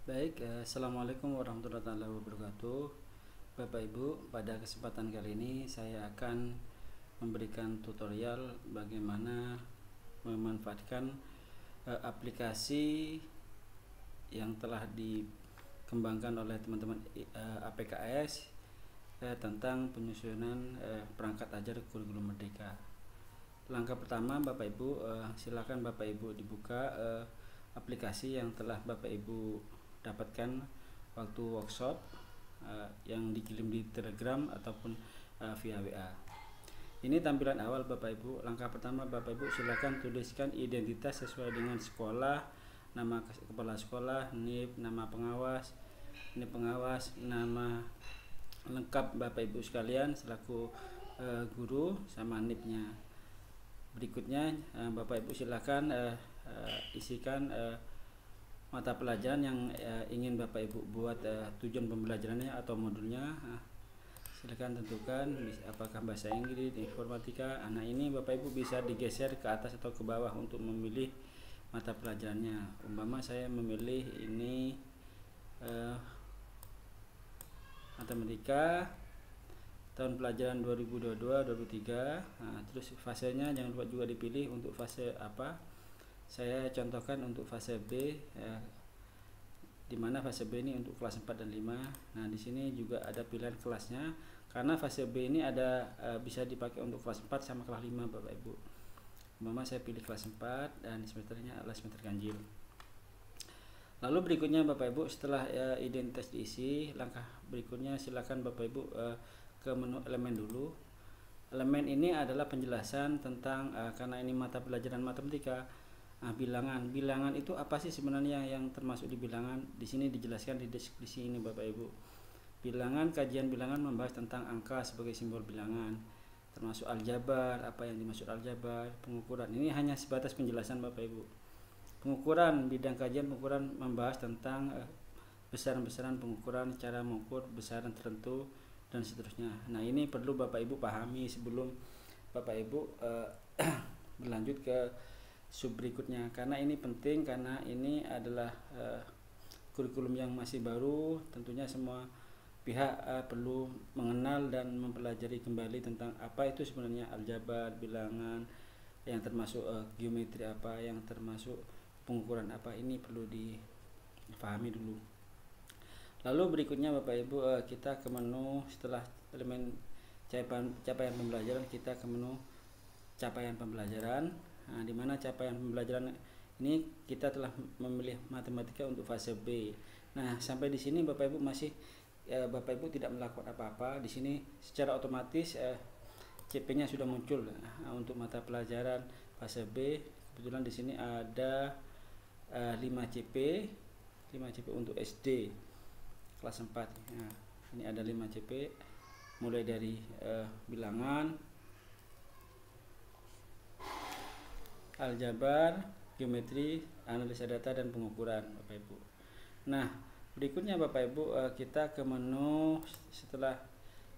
Baik, Assalamualaikum warahmatullahi wabarakatuh. Bapak Ibu, pada kesempatan kali ini saya akan memberikan tutorial bagaimana memanfaatkan aplikasi yang telah dikembangkan oleh teman-teman APKS tentang penyusunan perangkat ajar kurikulum merdeka. Langkah pertama, Bapak Ibu, silakan Bapak Ibu dibuka aplikasi yang telah Bapak Ibu dapatkan waktu workshop yang dikirim di Telegram ataupun via WA. Ini tampilan awal Bapak Ibu. Langkah pertama, Bapak Ibu silakan tuliskan identitas sesuai dengan sekolah, nama kepala sekolah, NIP, nama pengawas, nama lengkap Bapak Ibu sekalian selaku guru sama NIP-nya. Berikutnya Bapak Ibu silakan isikan mata pelajaran yang ingin Bapak Ibu buat tujuan pembelajarannya atau modulnya. Silakan tentukan apakah bahasa Inggris, informatika. Nah, ini Bapak Ibu bisa digeser ke atas atau ke bawah untuk memilih mata pelajarannya. Umpama saya memilih ini matematika tahun pelajaran 2022-2023. Terus fasenya jangan lupa juga dipilih untuk fase apa. Saya contohkan untuk fase B, di mana fase B ini untuk kelas 4 dan 5. Nah, di sini juga ada pilihan kelasnya, karena fase B ini ada bisa dipakai untuk kelas 4 sama kelas 5 Bapak Ibu. Mama saya pilih kelas 4 dan semesternya adalah semester ganjil. Lalu berikutnya Bapak Ibu, setelah identitas diisi, langkah berikutnya silakan Bapak Ibu ke menu elemen dulu. Elemen ini adalah penjelasan tentang karena ini mata pelajaran matematika. Bilangan itu apa sih sebenarnya yang termasuk di bilangan? Di sini dijelaskan di deskripsi ini Bapak Ibu. Bilangan, kajian bilangan membahas tentang angka sebagai simbol bilangan, termasuk aljabar, apa yang dimaksud aljabar, pengukuran. Ini hanya sebatas penjelasan Bapak Ibu. Pengukuran, bidang kajian pengukuran membahas tentang besaran-besaran pengukuran, cara mengukur besaran tertentu dan seterusnya. Nah, ini perlu Bapak Ibu pahami sebelum Bapak Ibu berlanjut ke sub berikutnya, karena ini penting, karena ini adalah kurikulum yang masih baru. Tentunya semua pihak perlu mengenal dan mempelajari kembali tentang apa itu sebenarnya aljabar, bilangan, yang termasuk geometri apa, yang termasuk pengukuran apa. Ini perlu dipahami dulu. Lalu berikutnya Bapak Ibu, kita ke menu setelah elemen capaian pembelajaran, kita ke menu capaian pembelajaran. Nah, di mana capaian pembelajaran ini kita telah memilih matematika untuk fase B. Nah, sampai di sini Bapak Ibu masih Bapak Ibu tidak melakukan apa-apa. Di sini secara otomatis CP-nya sudah muncul. Nah, untuk mata pelajaran fase B, kebetulan di sini ada 5 CP untuk SD kelas 4. Nah, ini ada 5 CP mulai dari bilangan, aljabar, geometri, analisa data, dan pengukuran Bapak Ibu. Nah, berikutnya Bapak Ibu, kita ke menu setelah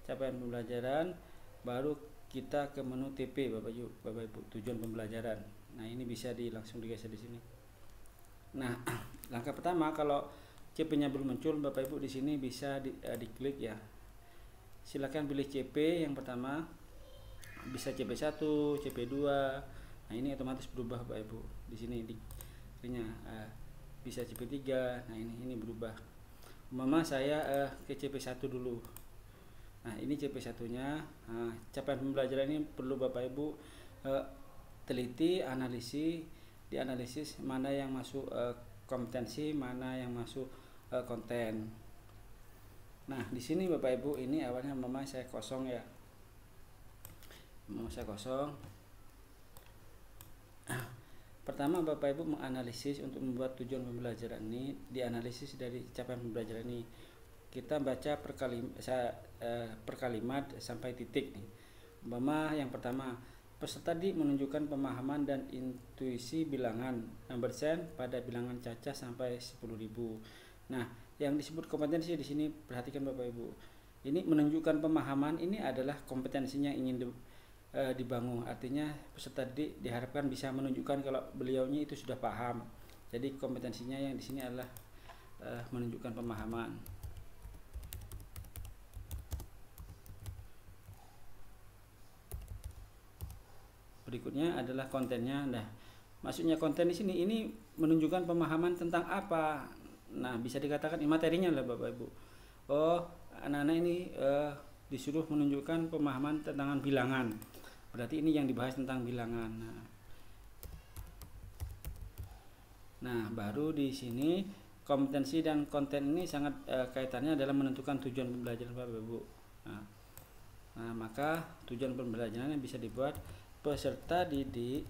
capaian pembelajaran, baru kita ke menu TP Bapak Ibu, tujuan pembelajaran. Nah, ini bisa langsung digeser di sini. Nah, langkah pertama, kalau CP-nya belum muncul Bapak Ibu, di sini bisa diklik ya. Silakan pilih CP yang pertama, bisa CP1, CP2. Nah, ini otomatis berubah Bapak Ibu. Di sini bisa CP3. Nah, ini berubah. Mama saya ke CP1 dulu. Nah, ini CP1-nya. Nah, capaian pembelajaran ini perlu Bapak Ibu teliti, dianalisis mana yang masuk kompetensi, mana yang masuk konten. Nah, di sini Bapak Ibu, ini awalnya mama saya kosong ya. Mama saya kosong. Pertama Bapak Ibu menganalisis untuk membuat tujuan pembelajaran ini. Dianalisis dari capaian pembelajaran ini, kita baca per kalimat sampai titik nih. Umpama yang pertama, peserta menunjukkan pemahaman dan intuisi bilangan ampersand pada bilangan cacah sampai 10.000. Nah, yang disebut kompetensi di sini, perhatikan Bapak Ibu. Ini menunjukkan pemahaman, ini adalah kompetensinya ingin dibangun. Artinya peserta diharapkan bisa menunjukkan kalau beliaunya itu sudah paham. Jadi kompetensinya yang di sini adalah menunjukkan pemahaman. Berikutnya adalah kontennya. Nah, maksudnya konten di sini ini menunjukkan pemahaman tentang apa. Nah, bisa dikatakan materinya lah Bapak Ibu. Oh, anak-anak ini disuruh menunjukkan pemahaman tentang bilangan. Berarti ini yang dibahas tentang bilangan. Nah, baru di sini kompetensi dan konten ini sangat kaitannya dalam menentukan tujuan pembelajaran Bapak Ibu. Nah, maka tujuan pembelajaran yang bisa dibuat peserta didik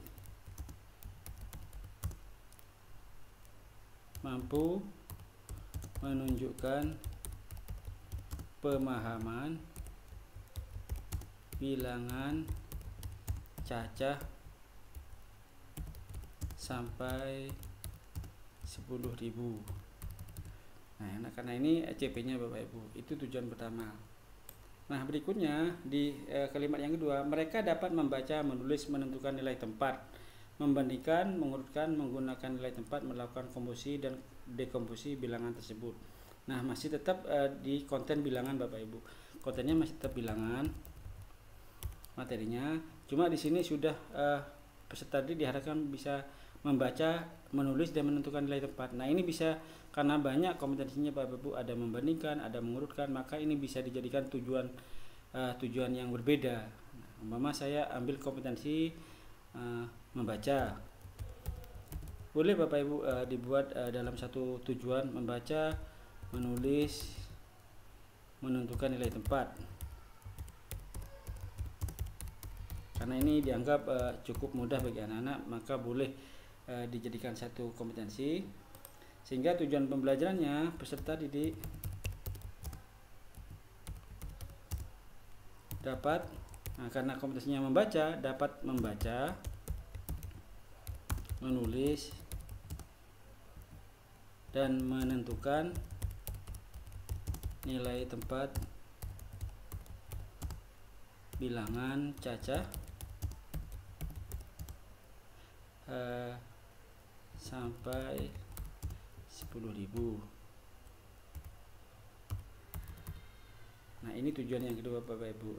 mampu menunjukkan pemahaman bilangan cacah sampai 10.000. Nah, karena ini CP-nya Bapak Ibu. Itu tujuan pertama. Nah, berikutnya di kalimat yang kedua, mereka dapat membaca, menulis, menentukan nilai tempat, membandingkan, mengurutkan, menggunakan nilai tempat, melakukan komposisi dan dekomposisi bilangan tersebut. Nah, masih tetap di konten bilangan Bapak Ibu. Kontennya masih tetap bilangan, materinya. Cuma di sini sudah peserta didik diharapkan bisa membaca, menulis dan menentukan nilai tempat. Nah, ini bisa karena banyak kompetensinya Bapak Ibu, ada membandingkan, ada mengurutkan, maka ini bisa dijadikan tujuan yang berbeda. Umpama saya ambil kompetensi membaca, boleh Bapak Ibu dibuat dalam satu tujuan membaca, menulis, menentukan nilai tempat. Karena ini dianggap cukup mudah bagi anak-anak, maka boleh dijadikan satu kompetensi, sehingga tujuan pembelajarannya peserta didik dapat, karena kompetensinya membaca, dapat membaca, menulis dan menentukan nilai tempat bilangan cacah sampai 10.000. Nah, ini tujuan yang kedua Bapak Ibu.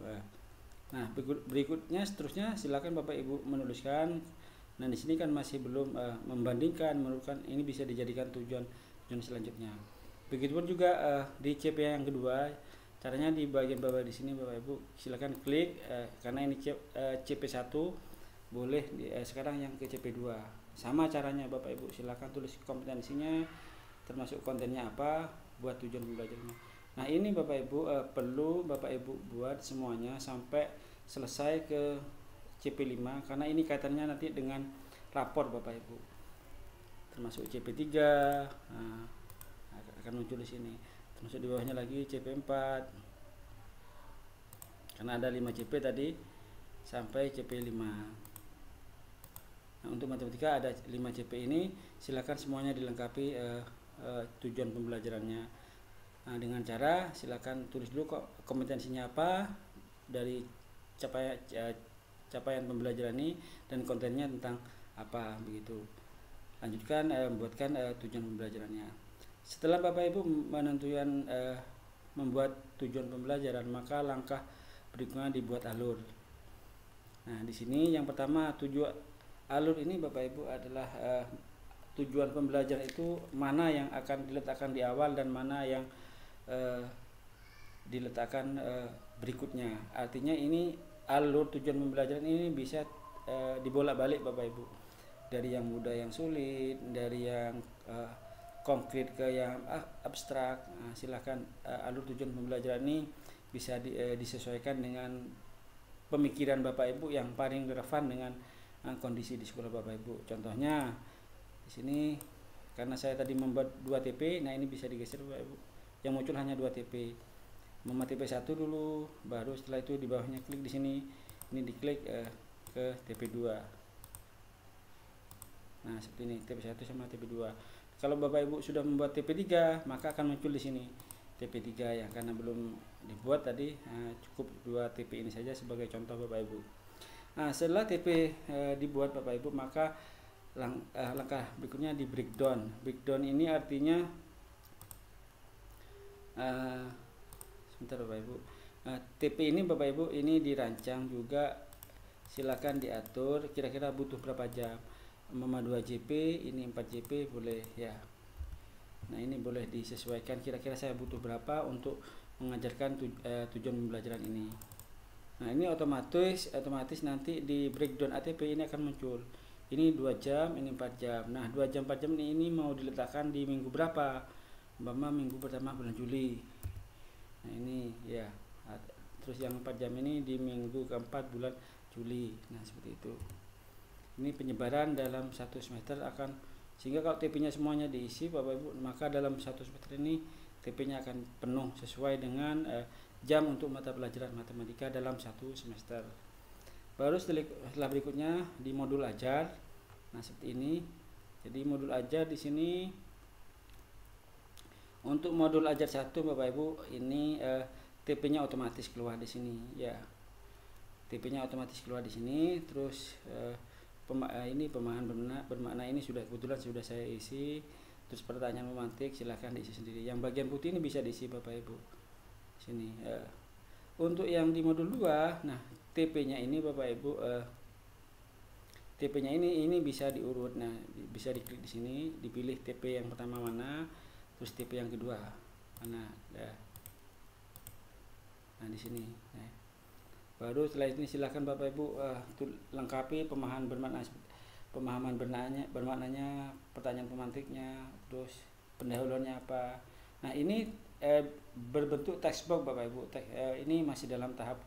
Nah, berikutnya seterusnya silakan Bapak Ibu menuliskan. Nah, di sini kan masih belum membandingkan, menurutkan, ini bisa dijadikan tujuan selanjutnya. Begitupun juga di CP yang kedua, caranya di bagian bawah di sini Bapak Ibu silakan klik karena ini CP1, boleh sekarang yang ke CP2. Sama caranya Bapak Ibu, silakan tulis kompetensinya termasuk kontennya apa buat tujuan pembelajarannya. Nah, ini Bapak Ibu perlu Bapak Ibu buat semuanya sampai selesai ke CP5 karena ini kaitannya nanti dengan rapor Bapak Ibu. Termasuk CP3 akan muncul di sini. Termasuk di bawahnya lagi CP4. Karena ada 5 CP tadi sampai CP5. Nah, untuk matematika ada 5 CP ini, silakan semuanya dilengkapi tujuan pembelajarannya. Nah, dengan cara silakan tulis dulu kok kompetensinya apa dari capaian pembelajaran ini dan kontennya tentang apa begitu. Lanjutkan membuatkan tujuan pembelajarannya. Setelah Bapak Ibu menentukan membuat tujuan pembelajaran, maka langkah berikutnya dibuat alur. Nah, di sini yang pertama tujuan alur ini Bapak Ibu adalah tujuan pembelajaran itu mana yang akan diletakkan di awal dan mana yang diletakkan berikutnya. Artinya ini alur tujuan pembelajaran ini bisa dibolak-balik Bapak Ibu, dari yang mudah yang sulit, dari yang konkret ke yang abstrak. Nah, silakan alur tujuan pembelajaran ini bisa disesuaikan dengan pemikiran Bapak Ibu yang paling relevan dengan kondisi di sekolah Bapak Ibu. Contohnya di sini karena saya tadi membuat 2 TP, nah ini bisa digeser Bapak Ibu. Yang muncul hanya 2 TP. Membuat TP1 dulu, baru setelah itu di bawahnya klik di sini. Ini diklik ke TP2. Nah, seperti ini TP1 sama TP2. Kalau Bapak Ibu sudah membuat TP3, maka akan muncul di sini TP3 ya, karena belum dibuat tadi. Cukup 2 TP ini saja sebagai contoh Bapak Ibu. Nah, setelah TP dibuat Bapak Ibu, maka langkah berikutnya di breakdown. Breakdown ini artinya sebentar Bapak Ibu. TP ini Bapak Ibu ini dirancang juga, silakan diatur kira-kira butuh berapa jam. 2 JP, ini 4 JP boleh ya. Nah ini boleh disesuaikan kira-kira saya butuh berapa untuk mengajarkan tujuan pembelajaran ini. Nah ini otomatis nanti di breakdown ATP ini akan muncul. Ini 2 jam, ini 4 jam. Nah 2 jam 4 jam ini mau diletakkan di minggu berapa? Umpama minggu pertama bulan Juli. Nah ini ya. Terus yang 4 jam ini di minggu keempat bulan Juli. Nah seperti itu. Ini penyebaran dalam satu semester akan, sehingga kalau TP-nya semuanya diisi Bapak Ibu, maka dalam satu semester ini TP-nya akan penuh sesuai dengan jam untuk mata pelajaran matematika dalam satu semester. Baru setelah berikutnya di modul ajar. Nah seperti ini. Jadi modul ajar di sini untuk modul ajar 1 Bapak Ibu ini TP-nya otomatis keluar di sini ya. TP-nya otomatis keluar di sini. Terus ini pemahaman bermakna ini kebetulan sudah saya isi. Terus pertanyaan memantik silahkan diisi sendiri. Yang bagian putih ini bisa diisi Bapak Ibu sini. Untuk yang di modul 2, nah TP-nya ini Bapak Ibu, TP-nya ini bisa diurut. Nah bisa diklik di sini, dipilih TP yang pertama mana, terus TP yang kedua mana. Nah di sini. Baru setelah ini silakan Bapak Ibu lengkapi pemahaman bermaknanya, pertanyaan pemantiknya, terus pendahuluannya apa. Nah ini berbentuk textbook Bapak Ibu. Ini masih dalam tahap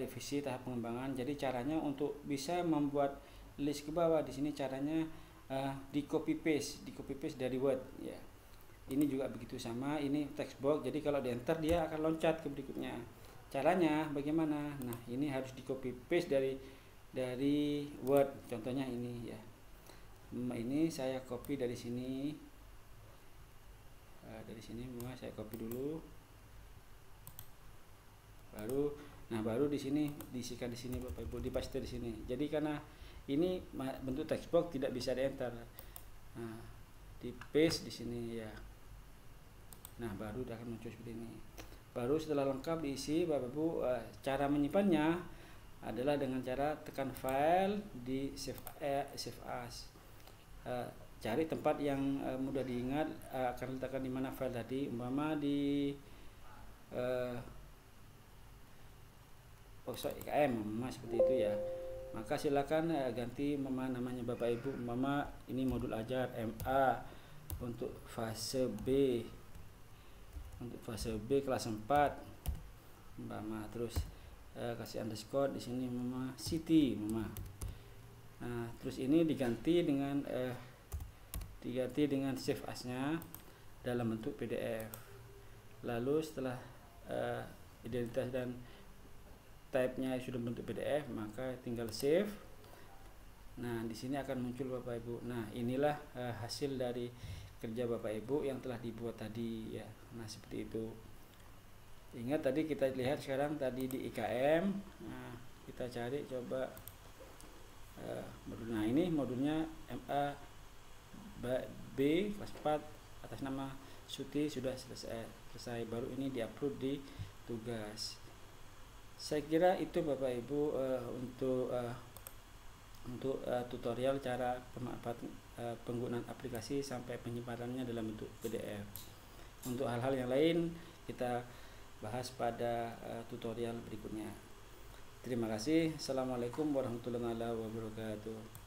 revisi, tahap pengembangan. Jadi caranya untuk bisa membuat list ke bawah di sini caranya di copy paste dari Word ya. Ini juga begitu sama, ini textbook. Jadi kalau di enter dia akan loncat ke berikutnya. Caranya bagaimana? Nah ini harus di copy paste dari Word. Contohnya ini ya. Ini saya copy dari sini. Dari sini saya copy dulu. Baru di sini diisikan di sini Bapak Ibu, dipaste di sini. Jadi karena ini bentuk textbook tidak bisa di enter. Nah, di paste di sini ya. Nah baru akan muncul seperti ini. Baru setelah lengkap diisi Bapak Ibu, cara menyimpannya adalah dengan cara tekan file di save as. Cari tempat yang mudah diingat, akan letakkan di mana file tadi, umpama di workshop IKM seperti itu ya. Maka silakan ganti namanya Bapak Ibu, umpama ini modul ajar MA untuk fase B. Untuk fase B kelas 4 umpama, terus kasih underscore di sini umpama city umpama. Nah, terus ini diganti dengan save as-nya dalam bentuk PDF. Lalu setelah identitas dan type-nya sudah bentuk PDF, maka tinggal save. Nah, di sini akan muncul Bapak Ibu. Nah, inilah hasil dari kerja Bapak Ibu yang telah dibuat tadi ya. Nah seperti itu. Ingat tadi kita lihat sekarang tadi di IKM. Nah kita cari coba modul. Nah ini modulnya MA B kelas 4 atas nama Suti sudah selesai. Baru ini diupload di tugas. Saya kira itu Bapak Ibu untuk tutorial cara pemanfaatan penggunaan aplikasi sampai penyimpanannya dalam bentuk PDF. Untuk hal-hal yang lain kita bahas pada tutorial berikutnya. Terima kasih. Assalamualaikum warahmatullahi wabarakatuh.